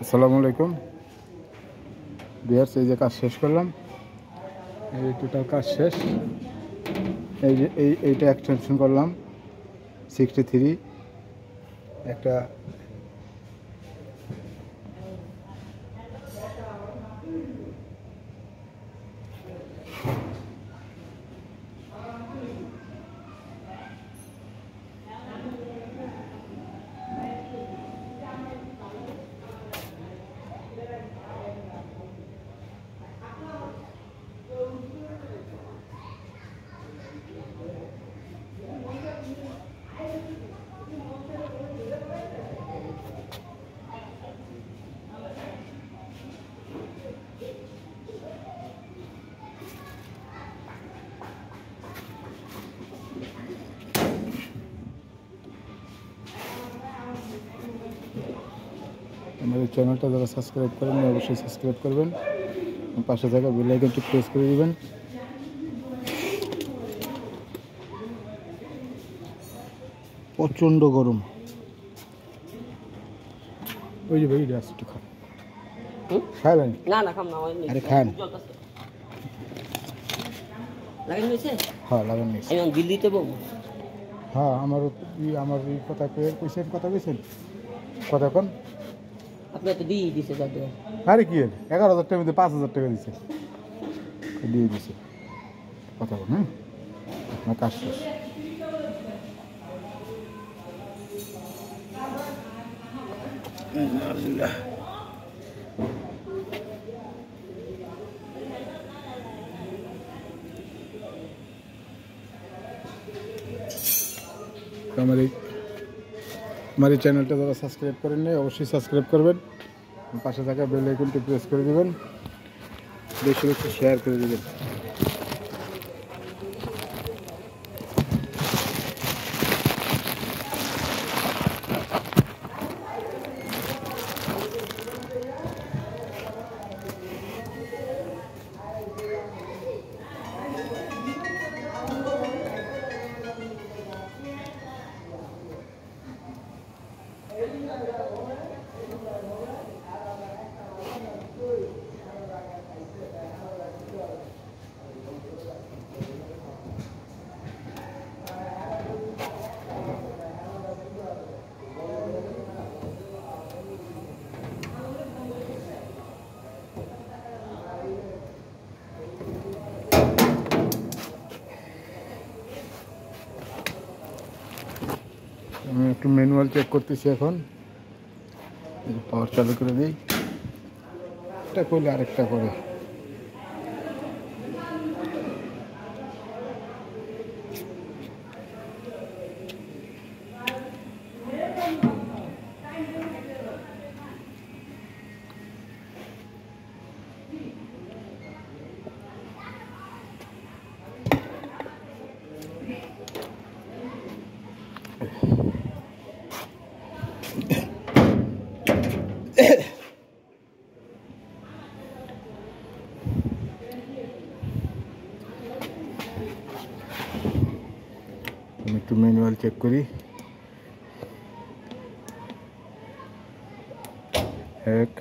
আসসালামু আলাইকুম ভিউয়ার্স, এই যে কাজ শেষ করলাম, এই টোটাল কাজ শেষ। এই যে এইটা এক্সটেনশন করলাম 63 একটা আমাদের চ্যানেলটা যারা সাবস্ক্রাইব করেন অবশ্যই সাবস্ক্রাইব করবেন, পাশে থাকা বেল আইকনটি প্রেস করে দিবেন। প্রচণ্ড গরম। ওই যে ভাই একটু খান, খাবেন? না না খাম না, আরে খান। লাগাই নিয়েছে? হ্যাঁ লাগান নিয়েছি। আমি বিল দিতে বলবো। হ্যাঁ আমার এই কথা কইছেন, কথা কইছেন, কথা কোন? আপনি তো দিয়ে দিছে দাদু। আরে কি 11,000 টাকার মধ্যে 5,000 টাকা দিছে, দিয়ে দিছে। কথা বল, হ্যাঁ আপনার কাজ শেষ। আমার এই চ্যানেলটা যারা সাবস্ক্রাইব করেন নাই অবশ্যই সাবস্ক্রাইব করবেন, পাশে থাকা বেল আইকনটি প্রেস করে দেবেন, বেশি বেশি শেয়ার করে দেবেন। আমি একটু ম্যানুয়াল চেক করতেছি এখন, পাওয়ার চালু করে দিই। একটা করলে আরেকটা করে। আমি একটু ম্যানুয়াল চেক করি। এক